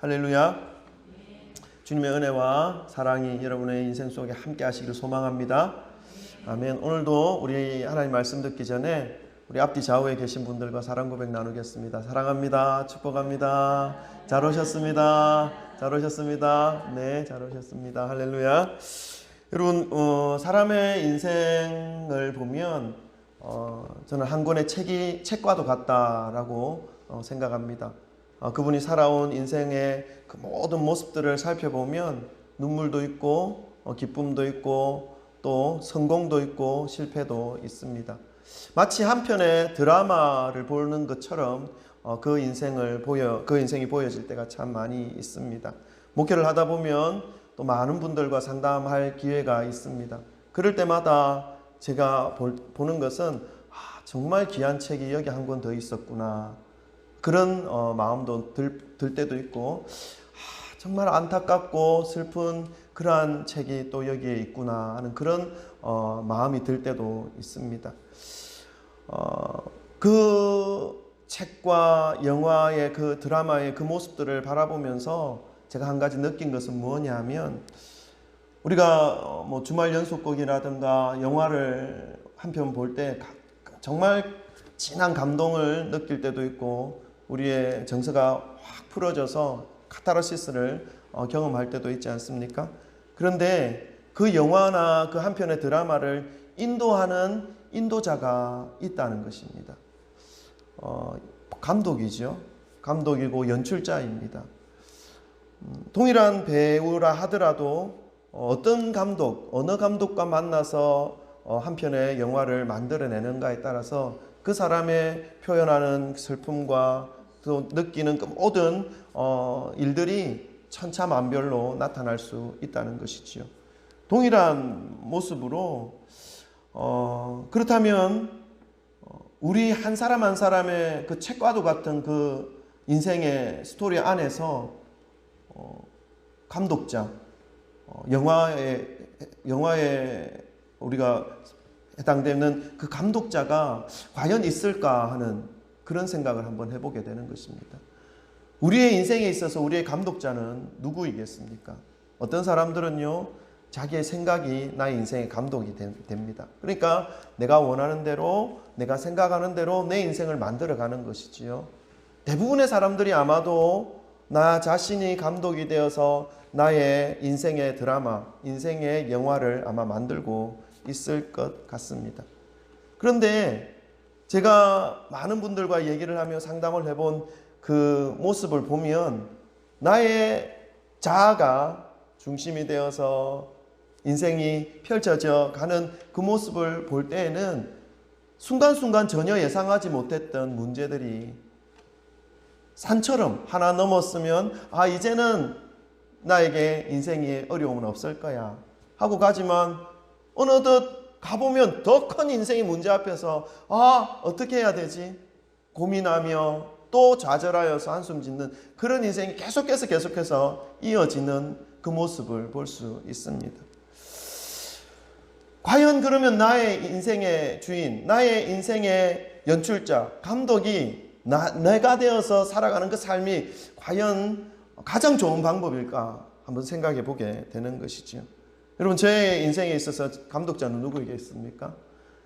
할렐루야. 주님의 은혜와 사랑이 여러분의 인생 속에 함께 하시기를 소망합니다. 아멘. 오늘도 우리 하나님 말씀 듣기 전에 우리 앞뒤 좌우에 계신 분들과 사랑 고백 나누겠습니다. 사랑합니다. 축복합니다. 잘 오셨습니다. 잘 오셨습니다. 네, 잘 오셨습니다. 할렐루야. 여러분, 사람의 인생을 보면 저는 한 권의 책과도 같다라고 생각합니다. 그분이 살아온 인생의 그 모든 모습들을 살펴보면 눈물도 있고 기쁨도 있고 또 성공도 있고 실패도 있습니다. 마치 한 편의 드라마를 보는 것처럼 그 인생이 보여질 때가 참 많이 있습니다. 목회를 하다 보면 또 많은 분들과 상담할 기회가 있습니다. 그럴 때마다 제가 보는 것은 정말 귀한 책이 여기 한 권 더 있었구나. 그런 마음도 들 때도 있고 정말 안타깝고 슬픈 그러한 책이 또 여기에 있구나 하는 그런 마음이 들 때도 있습니다. 그 책과 영화의 그 드라마의 그 모습들을 바라보면서 제가 한 가지 느낀 것은 뭐냐 하면 우리가 뭐 주말 연속극이라든가 영화를 한 편 볼 때 정말 진한 감동을 느낄 때도 있고 우리의 정서가 확 풀어져서 카타르시스를 경험할 때도 있지 않습니까? 그런데 그 영화나 그 한 편의 드라마를 인도하는 인도자가 있다는 것입니다. 감독이죠. 감독이고 연출자입니다. 동일한 배우라 하더라도 어떤 감독, 어느 감독과 만나서 한 편의 영화를 만들어내는가에 따라서 그 사람의 표현하는 슬픔과 또 느끼는 그 모든 일들이 천차만별로 나타날 수 있다는 것이지요. 동일한 모습으로 그렇다면 우리 한 사람 한 사람의 그 책과도 같은 그 인생의 스토리 안에서 감독자, 영화에 우리가 해당되는 그 감독자가 과연 있을까 하는 그런 생각을 한번 해보게 되는 것입니다. 우리의 인생에 있어서 우리의 감독자는 누구이겠습니까? 어떤 사람들은요, 자기의 생각이 나의 인생의 감독이 됩니다. 그러니까 내가 원하는 대로, 내가 생각하는 대로 내 인생을 만들어가는 것이지요. 대부분의 사람들이 아마도 나 자신이 감독이 되어서 나의 인생의 드라마, 인생의 영화를 아마 만들고 있을 것 같습니다. 그런데 제가 많은 분들과 얘기를 하며 상담을 해본 그 모습을 보면 나의 자아가 중심이 되어서 인생이 펼쳐져 가는 그 모습을 볼 때에는 순간순간 전혀 예상하지 못했던 문제들이 산처럼 하나 넘었으면 이제는 나에게 인생에 어려움은 없을 거야 하고 가지만 어느덧 가보면 더 큰 인생의 문제 앞에서 어떻게 해야 되지? 고민하며 또 좌절하여서 한숨 짓는 그런 인생이 계속해서 이어지는 그 모습을 볼 수 있습니다. 과연 그러면 나의 인생의 주인, 나의 인생의 연출자, 감독이 내가 되어서 살아가는 그 삶이 과연 가장 좋은 방법일까 한번 생각해 보게 되는 것이지요. 여러분, 제 인생에 있어서 감독자는 누구이겠습니까?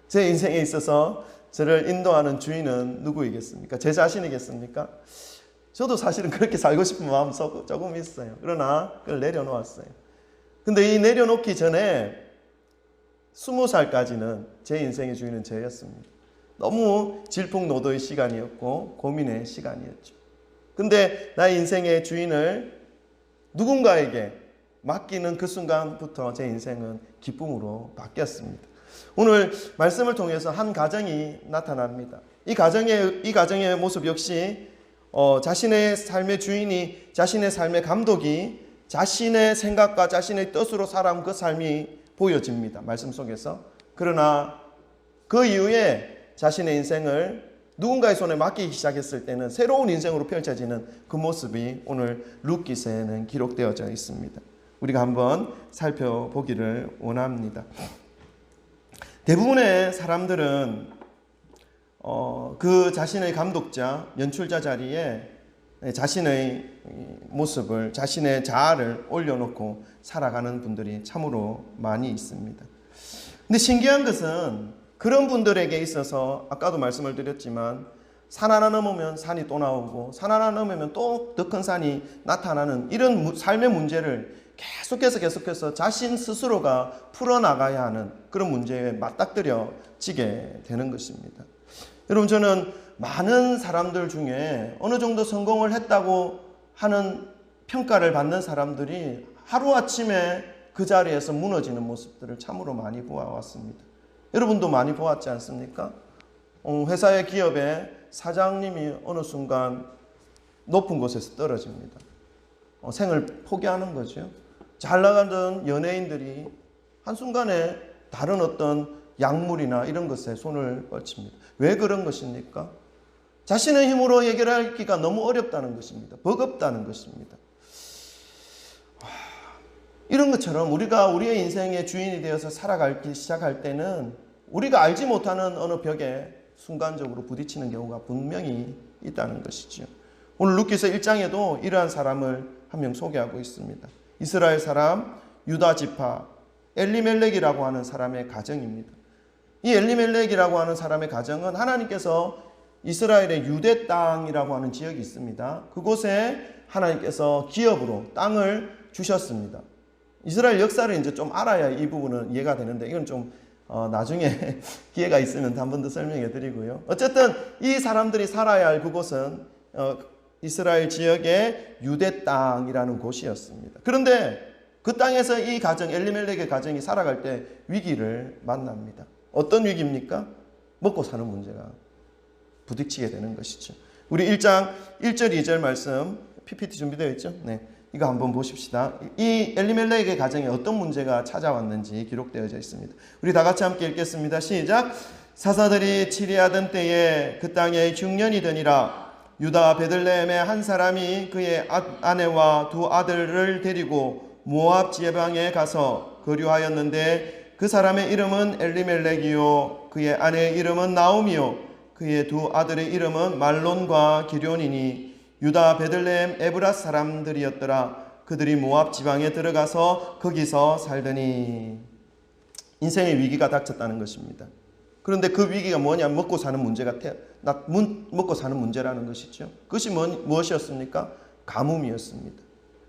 제 인생에 있어서 저를 인도하는 주인은 누구이겠습니까? 제 자신이겠습니까? 저도 사실은 그렇게 살고 싶은 마음 조금 있어요. 그러나 그걸 내려놓았어요. 근데 이 내려놓기 전에 20살까지는 제 인생의 주인은 저였습니다. 너무 질풍노도의 시간이었고 고민의 시간이었죠. 근데 나의 인생의 주인을 누군가에게 맡기는 그 순간부터 제 인생은 기쁨으로 바뀌었습니다. 오늘 말씀을 통해서 한 가정이 나타납니다. 이 가정의 모습 역시 자신의 삶의 주인이, 자신의 삶의 감독이 자신의 생각과 자신의 뜻으로 살아온 그 삶이 보여집니다. 말씀 속에서. 그러나 그 이후에 자신의 인생을 누군가의 손에 맡기기 시작했을 때는 새로운 인생으로 펼쳐지는 그 모습이 오늘 룻기서에는 기록되어져 있습니다. 우리가 한번 살펴보기를 원합니다. 대부분의 사람들은 그 자신의 감독자, 연출자 자리에 자신의 모습을, 자신의 자아를 올려놓고 살아가는 분들이 참으로 많이 있습니다. 근데 신기한 것은 그런 분들에게 있어서 아까도 말씀을 드렸지만 산 하나 넘으면 산이 또 나오고 산 하나 넘으면 또 더 큰 산이 나타나는 이런 삶의 문제를 계속해서 자신 스스로가 풀어나가야 하는 그런 문제에 맞닥뜨려지게 되는 것입니다. 여러분, 저는 많은 사람들 중에 어느 정도 성공을 했다고 하는 평가를 받는 사람들이 하루아침에 그 자리에서 무너지는 모습들을 참으로 많이 보아왔습니다. 여러분도 많이 보았지 않습니까? 회사의 기업의 사장님이 어느 순간 높은 곳에서 떨어집니다. 생을 포기하는 거죠. 잘 나가던 연예인들이 한순간에 다른 어떤 약물이나 이런 것에 손을 뻗칩니다. 왜 그런 것입니까? 자신의 힘으로 해결하기가 너무 어렵다는 것입니다. 버겁다는 것입니다. 이런 것처럼 우리가 우리의 인생의 주인이 되어서 살아가기 시작할 때는 우리가 알지 못하는 어느 벽에 순간적으로 부딪히는 경우가 분명히 있다는 것이죠. 오늘 룻기서 1장에도 이러한 사람을 한 명 소개하고 있습니다. 이스라엘 사람 유다 지파 엘리멜렉이라고 하는 사람의 가정입니다. 이 엘리멜렉이라고 하는 사람의 가정은 하나님께서 이스라엘의 유대 땅이라고 하는 지역이 있습니다. 그곳에 하나님께서 기업으로 땅을 주셨습니다. 이스라엘 역사를 이제 좀 알아야 이 부분은 이해가 되는데 이건 좀 나중에 기회가 있으면 한 번 더 설명해 드리고요. 어쨌든 이 사람들이 살아야 할 그곳은 이스라엘 지역의 유대 땅이라는 곳이었습니다. 그런데 그 땅에서 이 가정, 엘리멜렉의 가정이 살아갈 때 위기를 만납니다. 어떤 위기입니까? 먹고 사는 문제가 부딪히게 되는 것이죠. 우리 1장 1절 2절 말씀 PPT 준비되어 있죠? 네, 이거 한번 보십시다. 이 엘리멜렉의 가정에 어떤 문제가 찾아왔는지 기록되어져 있습니다. 우리 다 같이 함께 읽겠습니다. 시작. 사사들이 치리하던 때에 그 땅에 흉년이 드니라. 유다 베들레헴의 한 사람이 그의 아내와 두 아들을 데리고 모압 지방에 가서 거류하였는데 그 사람의 이름은 엘리멜렉이요 그의 아내의 이름은 나오미요 그의 두 아들의 이름은 말론과 기럐이니 유다 베들레헴 에브랏 사람들이었더라. 그들이 모압 지방에 들어가서 거기서 살더니 인생의 위기가 닥쳤다는 것입니다. 그런데 그 위기가 뭐냐? 먹고 사는 문제가 먹고 사는 문제라는 것이죠. 그것이 무엇이었습니까? 가뭄이었습니다.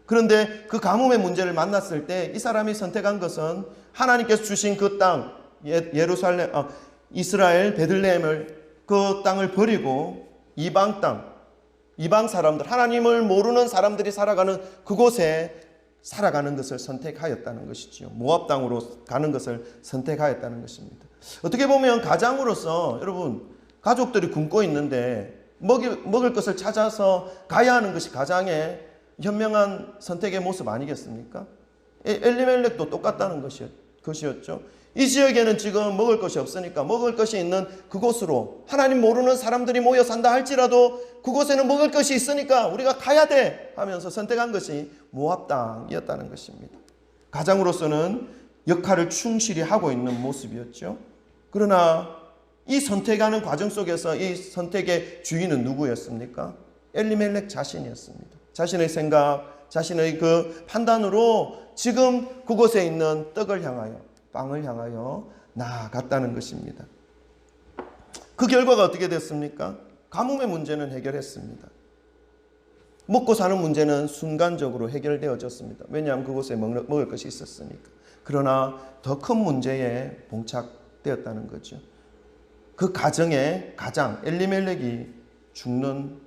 그런데 그 가뭄의 문제를 만났을 때 이 사람이 선택한 것은 하나님께서 주신 그 땅, 예루살렘, 이스라엘 베들레헴을 그 땅을 버리고 이방 땅, 이방 사람들, 하나님을 모르는 사람들이 살아가는 그곳에 살아가는 것을 선택하였다는 것이지요. 모압 땅으로 가는 것을 선택하였다는 것입니다. 어떻게 보면 가장으로서 여러분 가족들이 굶고 있는데 먹을 것을 찾아서 가야 하는 것이 가장의 현명한 선택의 모습 아니겠습니까? 엘리멜렉도 똑같다는 것이었죠. 이 지역에는 지금 먹을 것이 없으니까 먹을 것이 있는 그곳으로 하나님 모르는 사람들이 모여 산다 할지라도 그곳에는 먹을 것이 있으니까 우리가 가야 돼 하면서 선택한 것이 모압 땅이었다는 것입니다. 가장으로서는 역할을 충실히 하고 있는 모습이었죠. 그러나 이 선택하는 과정 속에서 이 선택의 주인은 누구였습니까? 엘리멜렉 자신이었습니다. 자신의 생각, 자신의 그 판단으로 지금 그곳에 있는 떡을 향하여, 빵을 향하여 나아갔다는 것입니다. 그 결과가 어떻게 됐습니까? 가뭄의 문제는 해결했습니다. 먹고 사는 문제는 순간적으로 해결되어졌습니다. 왜냐하면 그곳에 먹을 것이 있었으니까. 그러나 더 큰 문제에 봉착되었다는 거죠. 그 가정의 가장 엘리멜렉이 죽는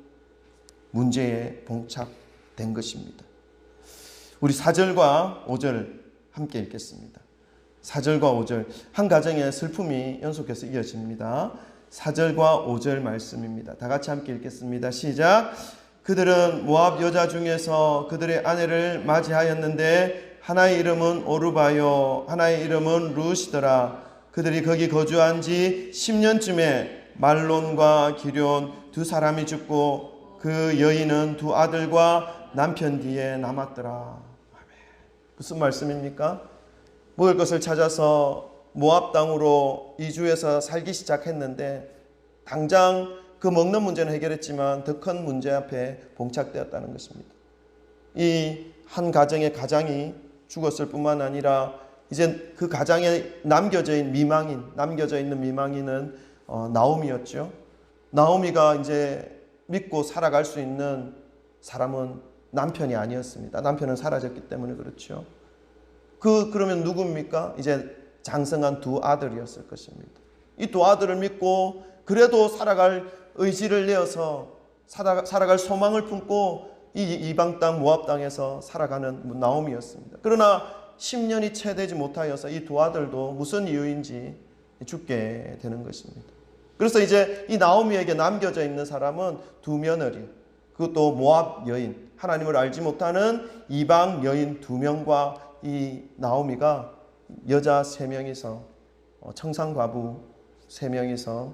문제에 봉착된 것입니다. 우리 4절과 5절 함께 읽겠습니다. 4절과 5절 한 가정의 슬픔이 연속해서 이어집니다. 4절과 5절 말씀입니다. 다 같이 함께 읽겠습니다. 시작. 그들은 모압 여자 중에서 그들의 아내를 맞이하였는데 하나의 이름은 오르바요 하나의 이름은 룻이더라. 그들이 거기 거주한 지 10년쯤에 말론과 기럐 두 사람이 죽고 그 여인은 두 아들과 남편 뒤에 남았더라. 아멘. 무슨 말씀입니까? 먹을 것을 찾아서 모압 땅으로 이주해서 살기 시작했는데 당장 그 먹는 문제는 해결했지만 더 큰 문제 앞에 봉착되었다는 것입니다. 이 한 가정의 가장이 죽었을 뿐만 아니라 이제 그 가장에 남겨져 있는 미망인은 나오미였죠. 나오미가 이제 믿고 살아갈 수 있는 사람은 남편이 아니었습니다. 남편은 사라졌기 때문에 그렇죠. 그러면 누굽니까? 이제 장성한 두 아들이었을 것입니다. 이 두 아들을 믿고 그래도 살아갈 의지를 내어서 살아갈 소망을 품고 이 이방 땅 모압 땅에서 살아가는 나오미였습니다. 그러나 10년이 채 되지 못하여서 이 두 아들도 무슨 이유인지 죽게 되는 것입니다. 그래서 이제 이 나오미에게 남겨져 있는 사람은 두 며느리, 그것도 모압 여인, 하나님을 알지 못하는 이방 여인 2명과 이 나오미가 여자 3명이서 청산과부 3명이서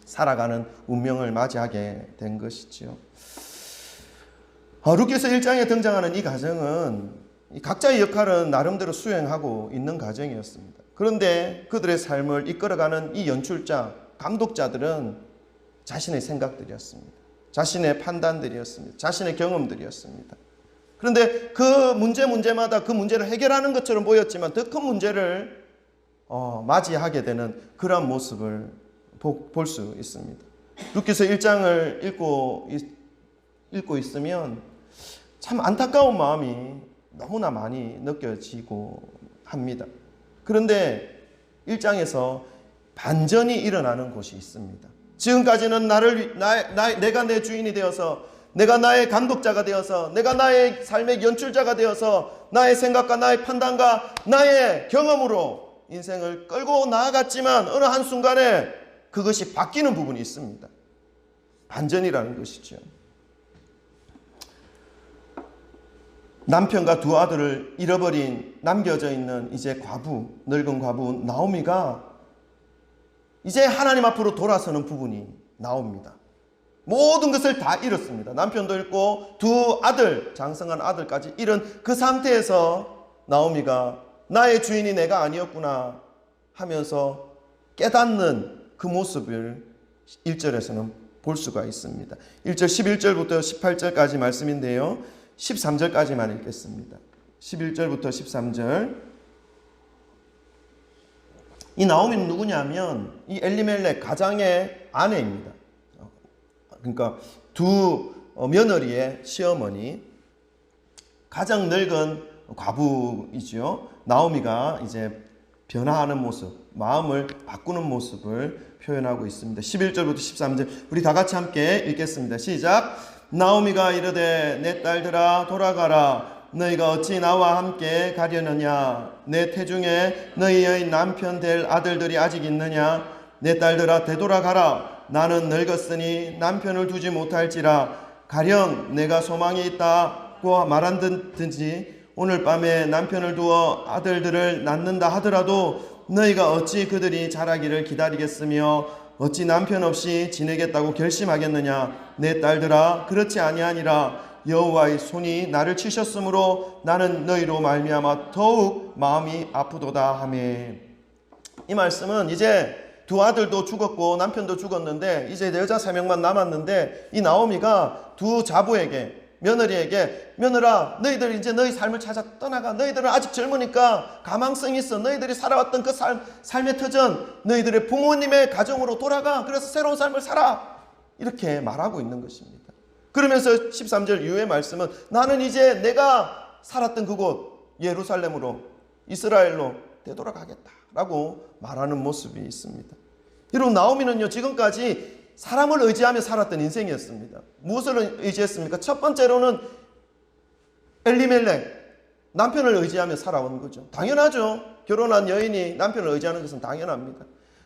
살아가는 운명을 맞이하게 된 것이지요. 룻기서 1장에 등장하는 이 가정은 각자의 역할은 나름대로 수행하고 있는 가정이었습니다. 그런데 그들의 삶을 이끌어가는 이 연출자, 감독자들은 자신의 생각들이었습니다. 자신의 판단들이었습니다. 자신의 경험들이었습니다. 그런데 그 문제마다 그 문제를 해결하는 것처럼 보였지만 더 큰 문제를 맞이하게 되는 그러한 모습을 볼 수 있습니다. 룻기서 1장을 읽고 있으면 참 안타까운 마음이 너무나 많이 느껴지고 합니다. 그런데 1장에서 반전이 일어나는 곳이 있습니다. 지금까지는 내가 내 주인이 되어서, 내가 나의 감독자가 되어서, 내가 나의 삶의 연출자가 되어서 나의 생각과 나의 판단과 나의 경험으로 인생을 끌고 나아갔지만 어느 한순간에 그것이 바뀌는 부분이 있습니다. 반전이라는 것이죠. 남편과 두 아들을 잃어버린 남겨져 있는 이제 늙은 과부 나오미가 이제 하나님 앞으로 돌아서는 부분이 나옵니다. 모든 것을 다 잃었습니다. 남편도 잃고 두 아들, 장성한 아들까지 잃은 그 상태에서 나오미가 나의 주인이 내가 아니었구나 하면서 깨닫는 그 모습을 1절에서는 볼 수가 있습니다. 1절 11절부터 18절까지 말씀인데요. 13절까지만 읽겠습니다. 11절부터 13절. 이 나오미는 누구냐면 이 엘리멜렉 가장의 아내입니다. 그러니까 두 며느리의 시어머니, 가장 늙은 과부이죠. 나오미가 이제 변화하는 모습, 마음을 바꾸는 모습을 표현하고 있습니다. 11절부터 13절 우리 다 같이 함께 읽겠습니다. 시작. 나오미가 이르되 내 딸들아 돌아가라. 너희가 어찌 나와 함께 가려느냐. 내 태중에 너희의 남편 될 아들들이 아직 있느냐. 내 딸들아 되돌아가라. 나는 늙었으니 남편을 두지 못할지라. 가령 내가 소망이 있다고 말한든지 오늘 밤에 남편을 두어 아들들을 낳는다 하더라도 너희가 어찌 그들이 자라기를 기다리겠으며 어찌 남편 없이 지내겠다고 결심하겠느냐. 내 딸들아 그렇지 아니하니라. 여호와의 손이 나를 치셨으므로 나는 너희로 말미암아 더욱 마음이 아프도다 하며. 이 말씀은 이제 두 아들도 죽었고 남편도 죽었는데 이제 여자 3명만 남았는데 이 나오미가 두 자부에게, 며느리에게, 며느라 너희들 이제 너희 삶을 찾아 떠나가. 너희들은 아직 젊으니까 가망성이 있어. 너희들이 살아왔던 그 삶의 터전, 너희들의 부모님의 가정으로 돌아가. 그래서 새로운 삶을 살아. 이렇게 말하고 있는 것입니다. 그러면서 13절 이후의 말씀은 나는 이제 내가 살았던 그곳 예루살렘으로, 이스라엘로 되돌아가겠다라고 말하는 모습이 있습니다. 여러분, 나오미는요 지금까지 사람을 의지하며 살았던 인생이었습니다. 무엇을 의지했습니까? 첫 번째로는 엘리멜렉, 남편을 의지하며 살아온 거죠. 당연하죠. 결혼한 여인이 남편을 의지하는 것은 당연합니다.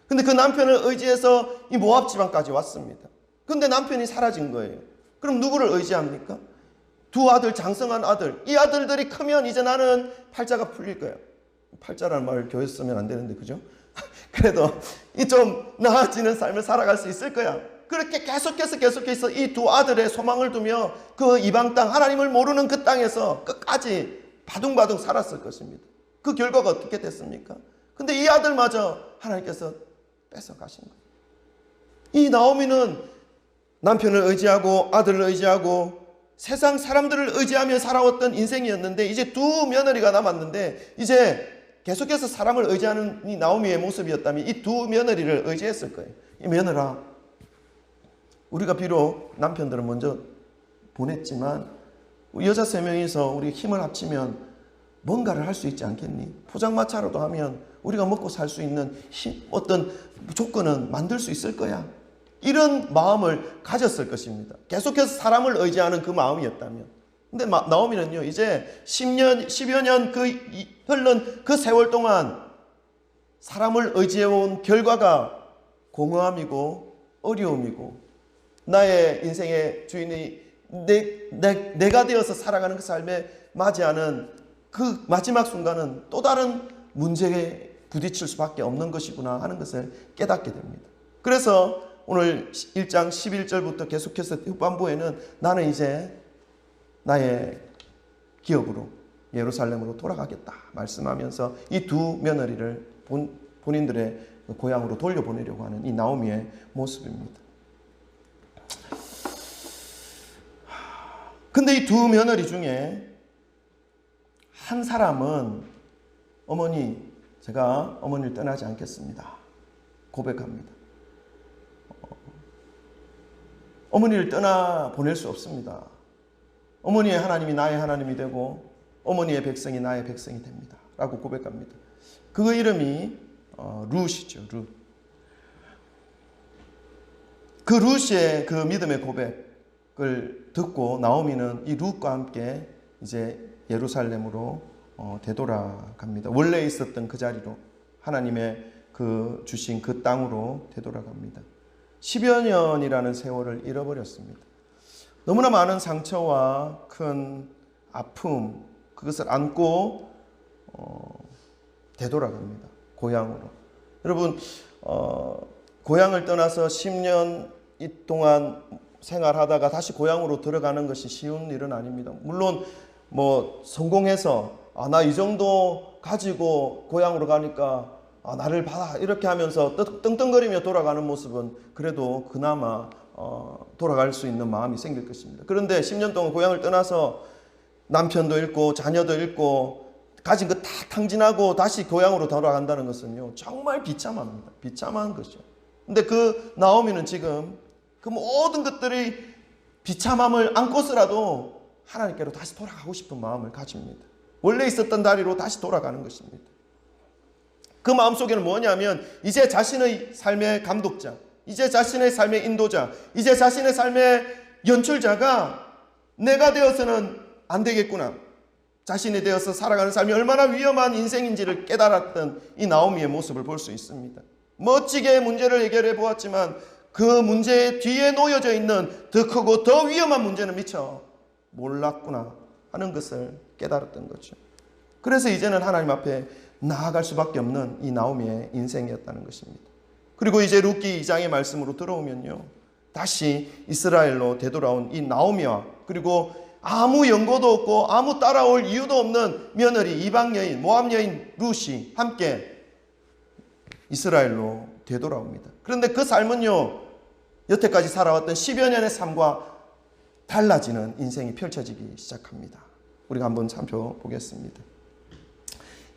근데 그 남편을 의지해서 이 모압 지방까지 왔습니다. 근데 남편이 사라진 거예요. 그럼 누구를 의지합니까? 두 아들, 장성한 아들. 이 아들들이 크면 이제 나는 팔자가 풀릴 거예요. 팔자라는 말을 교회 쓰면 안 되는데, 그죠? 그래도 이 좀 나아지는 삶을 살아갈 수 있을 거야. 그렇게 계속해서 이 두 아들의 소망을 두며 그 이방 땅, 하나님을 모르는 그 땅에서 끝까지 바둥바둥 살았을 것입니다. 그 결과가 어떻게 됐습니까? 근데 이 아들마저 하나님께서 뺏어가신 거예요. 이 나오미는 남편을 의지하고 아들을 의지하고 세상 사람들을 의지하며 살아왔던 인생이었는데 이제 두 며느리가 남았는데 이제 계속해서 사람을 의지하는 이 나오미의 모습이었다면 이 두 며느리를 의지했을 거예요. 이 며느라, 우리가 비록 남편들은 먼저 보냈지만 여자 세 명이서 우리 힘을 합치면 뭔가를 할 수 있지 않겠니? 포장마차라도 하면 우리가 먹고 살 수 있는 어떤 조건은 만들 수 있을 거야. 이런 마음을 가졌을 것입니다. 계속해서 사람을 의지하는 그 마음이었다면. 근데 나오미는요, 이제 10년, 10여 년 흘른 그 세월 동안 사람을 의지해온 결과가 공허함이고 어려움이고 나의 인생의 주인이 내가 되어서 살아가는 그 삶에 맞이하는 그 마지막 순간은 또 다른 문제에 부딪힐 수밖에 없는 것이구나 하는 것을 깨닫게 됩니다. 그래서 오늘 1장 11절부터 계속해서 후반부에는 나는 이제 나의 기업으로 예루살렘으로 돌아가겠다 말씀하면서 이 두 며느리를 본인들의 고향으로 돌려보내려고 하는 이 나오미의 모습입니다. 근데 이 두 며느리 중에 한 사람은 어머니, 제가 어머니를 떠나지 않겠습니다. 고백합니다. 어머니를 떠나 보낼 수 없습니다. 어머니의 하나님이 나의 하나님이 되고 어머니의 백성이 나의 백성이 됩니다. 라고 고백합니다. 그 이름이 룻이죠. 룻. 그 룻의 그 믿음의 고백을 듣고 나오미는 이 룻과 함께 이제 예루살렘으로 되돌아갑니다. 원래 있었던 그 자리로 하나님의 그 주신 그 땅으로 되돌아갑니다. 10여 년이라는 세월을 잃어버렸습니다. 너무나 많은 상처와 큰 아픔, 그것을 안고 되돌아갑니다. 고향으로. 여러분, 고향을 떠나서 10년 동안 생활하다가 다시 고향으로 들어가는 것이 쉬운 일은 아닙니다. 물론 뭐 성공해서 나 이 정도 가지고 고향으로 가니까 나를 받아 이렇게 하면서 떵떵거리며 돌아가는 모습은 그래도 그나마 돌아갈 수 있는 마음이 생길 것입니다. 그런데 10년 동안 고향을 떠나서 남편도 잃고 자녀도 잃고 가진 거 다 탕진하고 다시 고향으로 돌아간다는 것은요 정말 비참합니다. 비참한 것이죠. 근데 그 나오미는 지금 그 모든 것들이 비참함을 안고서라도 하나님께로 다시 돌아가고 싶은 마음을 가집니다. 원래 있었던 다리로 다시 돌아가는 것입니다. 그 마음속에는 뭐냐면 이제 자신의 삶의 감독자, 이제 자신의 삶의 인도자, 이제 자신의 삶의 연출자가 내가 되어서는 안 되겠구나. 자신이 되어서 살아가는 삶이 얼마나 위험한 인생인지를 깨달았던 이 나오미의 모습을 볼 수 있습니다. 멋지게 문제를 해결해 보았지만 그 문제 뒤에 놓여져 있는 더 크고 더 위험한 문제는 미처 몰랐구나 하는 것을 깨달았던 거죠. 그래서 이제는 하나님 앞에 나아갈 수밖에 없는 이 나오미의 인생이었다는 것입니다. 그리고 이제 룻기 2장의 말씀으로 들어오면요, 다시 이스라엘로 되돌아온 이 나오미와 그리고 아무 연고도 없고 아무 따라올 이유도 없는 며느리 이방 여인 모압 여인 룻이 함께 이스라엘로 되돌아옵니다. 그런데 그 삶은요 여태까지 살아왔던 10여 년의 삶과 달라지는 인생이 펼쳐지기 시작합니다. 우리가 한번 살펴보겠습니다.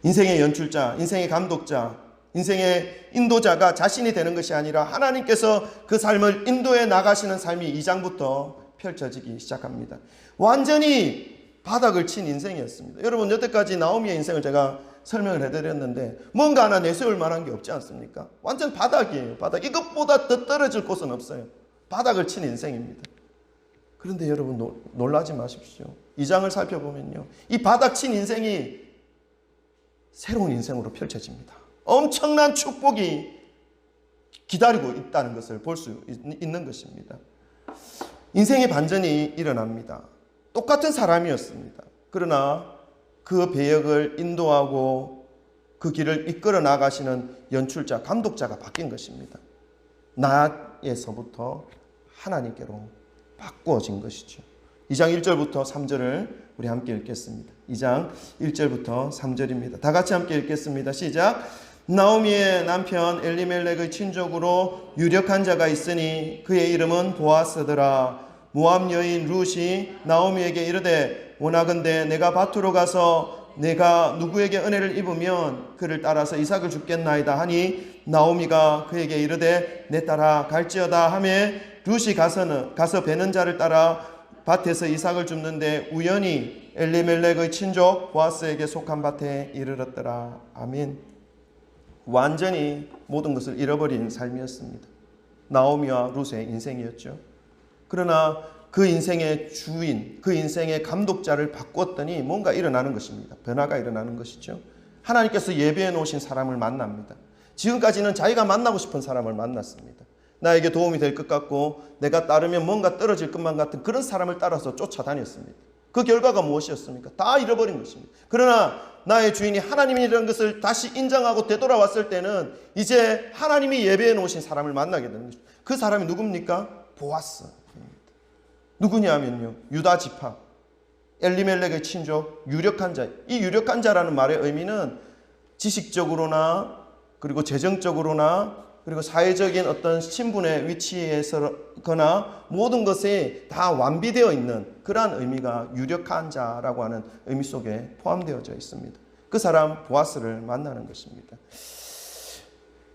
인생의 연출자, 인생의 감독자, 인생의 인도자가 자신이 되는 것이 아니라 하나님께서 그 삶을 인도해 나가시는 삶이 2장부터 펼쳐지기 시작합니다. 완전히 바닥을 친 인생이었습니다. 여러분 여태까지 나오미의 인생을 제가 설명을 해드렸는데 뭔가 하나 내세울 만한 게 없지 않습니까? 완전 바닥이에요. 바닥. 이것보다 더 떨어질 곳은 없어요. 바닥을 친 인생입니다. 그런데 여러분 놀라지 마십시오. 2장을 살펴보면요, 이 바닥 친 인생이 새로운 인생으로 펼쳐집니다. 엄청난 축복이 기다리고 있다는 것을 볼 수 있는 것입니다. 인생의 반전이 일어납니다. 똑같은 사람이었습니다. 그러나 그 배역을 인도하고 그 길을 이끌어 나가시는 연출자, 감독자가 바뀐 것입니다. 나에서부터 하나님께로 바꾸어진 것이죠. 2장 1절부터 3절을 우리 함께 읽겠습니다. 2장 1절부터 3절입니다. 다 같이 함께 읽겠습니다. 시작. 나오미의 남편 엘리멜렉의 친족으로 유력한 자가 있으니 그의 이름은 보아스더라. 모압 여인 룻이 나오미에게 이르되 원하건대 내가 밭으로 가서 내가 누구에게 은혜를 입으면 그를 따라서 이삭을 줍겠나이다 하니 나오미가 그에게 이르되 내 따라 갈지어다 하매 룻이 가서 베는 자를 따라 밭에서 이삭을 줍는데 우연히 엘리멜렉의 친족 보아스에게 속한 밭에 이르렀더라. 아멘. 완전히 모든 것을 잃어버린 삶이었습니다. 나오미와 룻의 인생이었죠. 그러나 그 인생의 주인, 그 인생의 감독자를 바꿨더니 뭔가 일어나는 것입니다. 변화가 일어나는 것이죠. 하나님께서 예배해 놓으신 사람을 만납니다. 지금까지는 자기가 만나고 싶은 사람을 만났습니다. 나에게 도움이 될 것 같고 내가 따르면 뭔가 떨어질 것만 같은 그런 사람을 따라서 쫓아다녔습니다. 그 결과가 무엇이었습니까? 다 잃어버린 것입니다. 그러나 나의 주인이 하나님이라는 것을 다시 인정하고 되돌아왔을 때는 이제 하나님이 예배해 놓으신 사람을 만나게 되는 것입니다. 그 사람이 누굽니까? 보아스입니다. 누구냐면요, 유다 지파, 엘리멜렉의 친족, 유력한 자. 이 유력한 자라는 말의 의미는 지식적으로나 그리고 재정적으로나 그리고 사회적인 어떤 신분의 위치에서거나 모든 것이 다 완비되어 있는 그러한 의미가 유력한 자라고 하는 의미 속에 포함되어져 있습니다. 그 사람 보아스를 만나는 것입니다.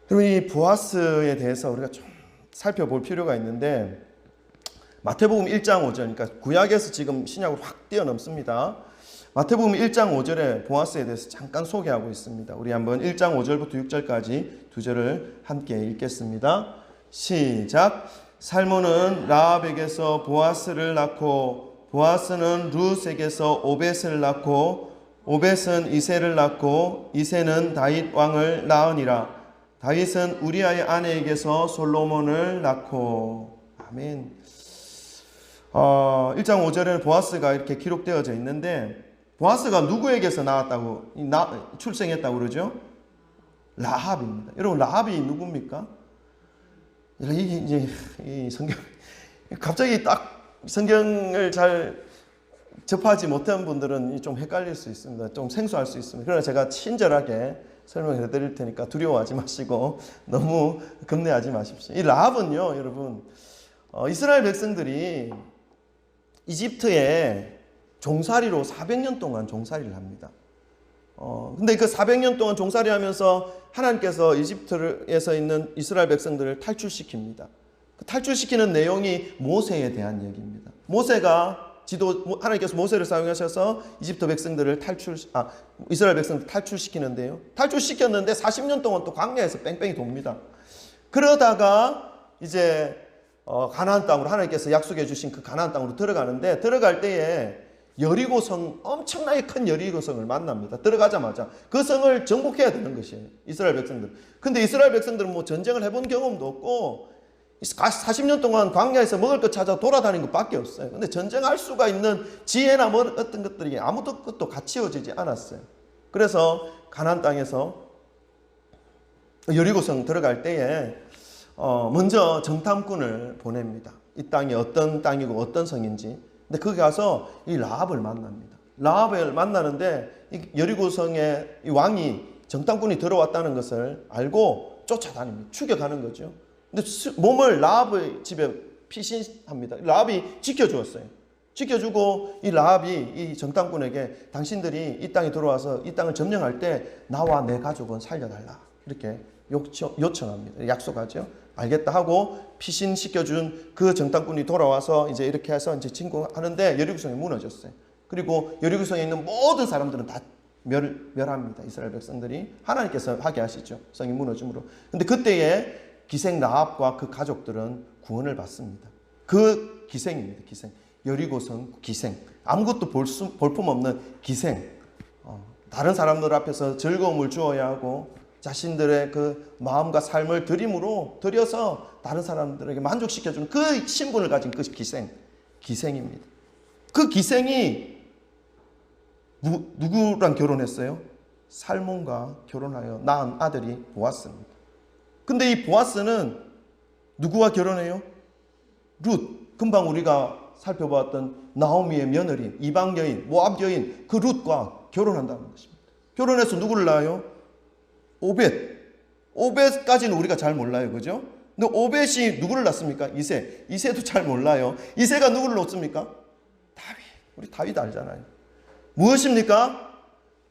그리고 이 보아스에 대해서 우리가 좀 살펴볼 필요가 있는데 마태복음 1장 5절, 그러니까 구약에서 지금 신약으로 확 뛰어넘습니다. 마태복음 1장 5절에 보아스에 대해서 잠깐 소개하고 있습니다. 우리 한번 1장 5절부터 6절까지 두 절을 함께 읽겠습니다. 시작. 살몬은 라합에게서 보아스를 낳고 보아스는 룻에게서 오벳을 낳고 오벳은 이새를 낳고 이새는 다윗 왕을 낳으니라. 다윗은 우리아의 아내에게서 솔로몬을 낳고. 아멘. 1장 5절에는 보아스가 이렇게 기록되어져 있는데 보아스가 누구에게서 나왔다고 출생했다고 그러죠? 라합입니다. 여러분 라합이 누굽니까? 이게 이제 이 성경 갑자기 딱 성경을 잘 접하지 못한 분들은 좀 헷갈릴 수 있습니다. 좀 생소할 수 있습니다. 그러나 제가 친절하게 설명해 드릴 테니까 두려워하지 마시고 너무 겁내하지 마십시오. 이 라합은요, 여러분, 이스라엘 백성들이 이집트에 종살이로 400년 동안 종살이를 합니다. 근데 그 400년 동안 종살이 하면서 하나님께서 이집트에서 있는 이스라엘 백성들을 탈출시킵니다. 그 탈출시키는 내용이 모세에 대한 얘기입니다. 하나님께서 모세를 사용하셔서 이집트 백성들을 이스라엘 백성들을 탈출시키는데요. 탈출시켰는데 40년 동안 또 광야에서 뺑뺑이 돕니다. 그러다가 이제 가나안 땅으로 하나님께서 약속해 주신 그 가나안 땅으로 들어가는데 들어갈 때에 여리고성, 엄청나게 큰 여리고성을 만납니다. 들어가자마자 그 성을 정복해야 되는 것이에요, 이스라엘 백성들. 근데 이스라엘 백성들은 뭐 전쟁을 해본 경험도 없고 40년 동안 광야에서 먹을 것 찾아 돌아다닌 것밖에 없어요. 근데 전쟁할 수가 있는 지혜나 어떤 것들이 아무것도 갖추어지지 않았어요. 그래서 가나안 땅에서 여리고성 들어갈 때에 먼저 정탐꾼을 보냅니다. 이 땅이 어떤 땅이고 어떤 성인지. 근데 거기 가서 이 라합을 만납니다. 라합을 만나는데 이 여리고성의 이 왕이 정탐꾼이 들어왔다는 것을 알고 쫓아다닙니다. 죽여가는 거죠. 근데 몸을 라합의 집에 피신합니다. 라합이 지켜주었어요. 지켜주고 이 라합이 이 정탐꾼에게 당신들이 이 땅에 들어와서 이 땅을 점령할 때 나와 내 가족은 살려달라, 이렇게 요청합니다. 약속하죠. 알겠다 하고 피신시켜준 그 정탐꾼이 돌아와서 이제 이렇게 해서 이제 진공하는데 여리고성이 무너졌어요. 그리고 여리고성에 있는 모든 사람들은 다 멸합니다. 이스라엘 백성들이. 하나님께서 하게 하시죠, 성이 무너짐으로. 근데 그때에 기생 라합과 그 가족들은 구원을 받습니다. 그 기생입니다. 기생. 여리고성 기생. 아무것도 볼품 없는 기생. 다른 사람들 앞에서 즐거움을 주어야 하고 자신들의 그 마음과 삶을 드려서 다른 사람들에게 만족시켜주는 그 신분을 가진 그 기생입니다. 그 기생이 누구랑 결혼했어요? 살몬과 결혼하여 낳은 아들이 보아스입니다. 근데 이 보아스는 누구와 결혼해요? 룻, 금방 우리가 살펴보았던 나오미의 며느리, 이방 여인, 모압 여인, 그 룻과 결혼한다는 것입니다. 결혼해서 누구를 낳아요? 오벳, 오벳까지는 우리가 잘 몰라요. 그죠? 근데 오벳이 누구를 낳습니까? 이세. 이세도 잘 몰라요. 이세가 누구를 낳습니까? 다윗. 우리 다윗 알잖아요. 무엇입니까?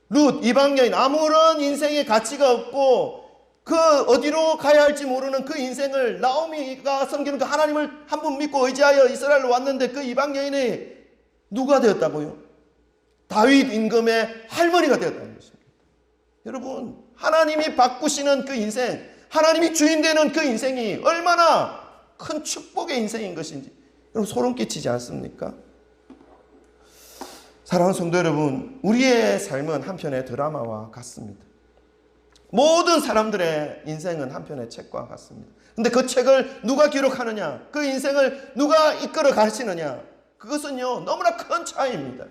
룻, 이방 여인. 아무런 인생의 가치가 없고 그 어디로 가야 할지 모르는 그 인생을 나오미가 섬기는 그 하나님을 한 분 믿고 의지하여 이스라엘로 왔는데 그 이방 여인이 누가 되었다고요? 다윗 임금의 할머니가 되었다는 것입니다. 여러분, 하나님이 바꾸시는 그 인생, 하나님이 주인 되는 그 인생이 얼마나 큰 축복의 인생인 것인지 여러분 소름 끼치지 않습니까? 사랑하는 성도 여러분, 우리의 삶은 한편의 드라마와 같습니다. 모든 사람들의 인생은 한편의 책과 같습니다. 근데 그 책을 누가 기록하느냐, 그 인생을 누가 이끌어 가시느냐, 그것은요 너무나 큰 차이입니다.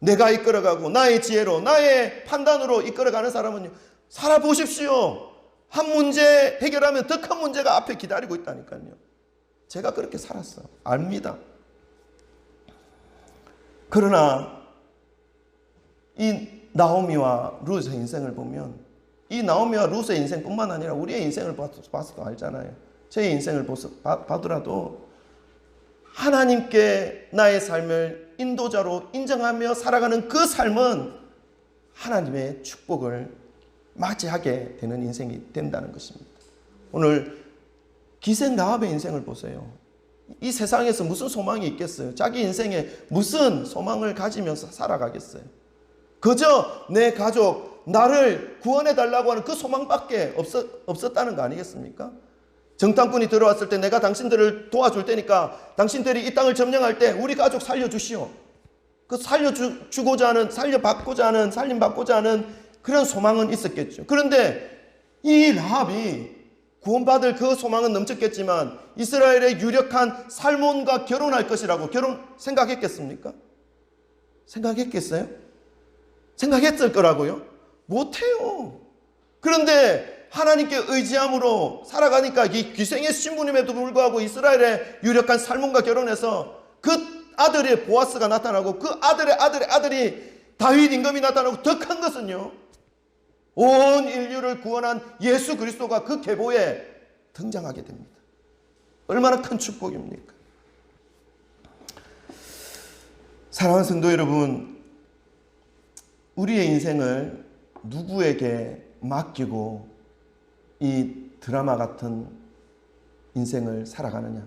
내가 이끌어가고 나의 지혜로 나의 판단으로 이끌어가는 사람은요, 살아보십시오. 한 문제 해결하면 더 큰 문제가 앞에 기다리고 있다니까요. 제가 그렇게 살았어요. 압니다. 그러나 이 나오미와 룻의 인생을 보면 이 나오미와 룻의 인생뿐만 아니라 우리의 인생을 봐서도 알잖아요. 제 인생을 봐더라도 하나님께 나의 삶을 인도자로 인정하며 살아가는 그 삶은 하나님의 축복을 맞이하게 되는 인생이 된다는 것입니다. 오늘 기생 라합의 인생을 보세요. 이 세상에서 무슨 소망이 있겠어요? 자기 인생에 무슨 소망을 가지면서 살아가겠어요? 그저 내 가족, 나를 구원해 달라고 하는 그 소망밖에 없었다는 거 아니겠습니까? 정탐꾼이 들어왔을 때 내가 당신들을 도와줄 테니까 당신들이 이 땅을 점령할 때 우리 가족 살려주시오. 그 살려주고자 하는, 살림받고자 하는 그런 소망은 있었겠죠. 그런데 이 라합이 구원받을 그 소망은 넘쳤겠지만 이스라엘의 유력한 살몬과 결혼할 것이라고 생각했겠습니까? 생각했겠어요? 생각했을 거라고요? 못해요. 그런데 하나님께 의지함으로 살아가니까 이 귀생의 신부님에도 불구하고 이스라엘의 유력한 살몬과 결혼해서 그 아들의 보아스가 나타나고 그 아들의 아들이 다윗 임금이 나타나고 더 큰 것은요, 온 인류를 구원한 예수 그리스도가 그 계보에 등장하게 됩니다. 얼마나 큰 축복입니까? 사랑하는 성도 여러분, 우리의 인생을 누구에게 맡기고 이 드라마 같은 인생을 살아가느냐?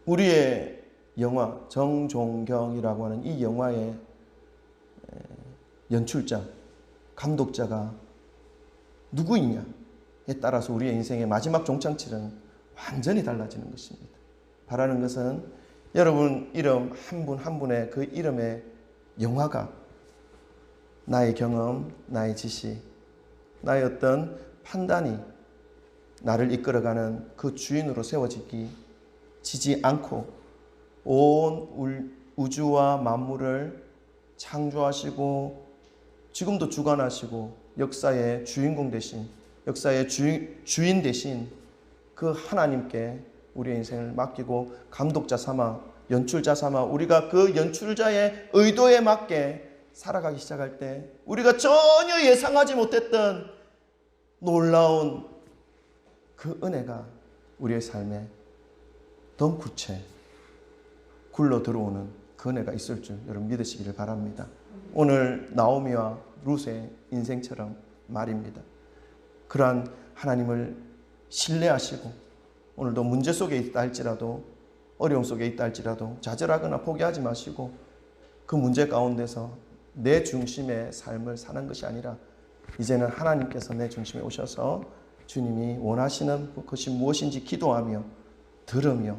우리의 영화 정종경이라고 하는 이 영화의 연출자, 감독자가 누구이냐에 따라서 우리의 인생의 마지막 종착지는 완전히 달라지는 것입니다. 바라는 것은 여러분 이름 한 분 한 분의 그 이름의 영화가 나의 경험, 나의 지식, 나의 어떤 판단이 나를 이끌어가는 그 주인으로 세워지지 않고 온 우주와 만물을 창조하시고 지금도 주관하시고 역사의 주인공 대신, 역사의 주인 대신 그 하나님께 우리의 인생을 맡기고 감독자 삼아, 연출자 삼아 우리가 그 연출자의 의도에 맞게 살아가기 시작할 때 우리가 전혀 예상하지 못했던 놀라운 그 은혜가 우리의 삶에 덩구채 굴러 들어오는 그 은혜가 있을 줄 여러분 믿으시기를 바랍니다. 오늘 나오미와 룻의 인생처럼 말입니다. 그러한 하나님을 신뢰하시고 오늘도 문제 속에 있다 할지라도 어려움 속에 있다 할지라도 좌절하거나 포기하지 마시고 그 문제 가운데서 내 중심의 삶을 사는 것이 아니라 이제는 하나님께서 내 중심에 오셔서 주님이 원하시는 것이 무엇인지 기도하며 들으며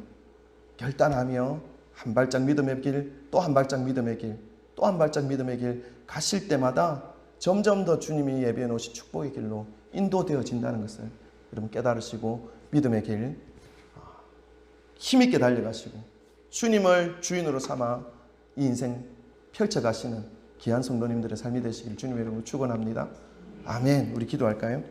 결단하며 한 발짝 믿음의 길, 또 한 발짝 믿음의 길, 또 한 발짝 믿음의 길 가실 때마다 점점 더 주님이 예비해 놓으신 축복의 길로 인도되어진다는 것을 여러분 깨달으시고 믿음의 길 힘있게 달려가시고 주님을 주인으로 삼아 이 인생 펼쳐가시는 귀한 성도님들의 삶이 되시길 주님의 이름으로 축원합니다. 아멘. 우리 기도할까요?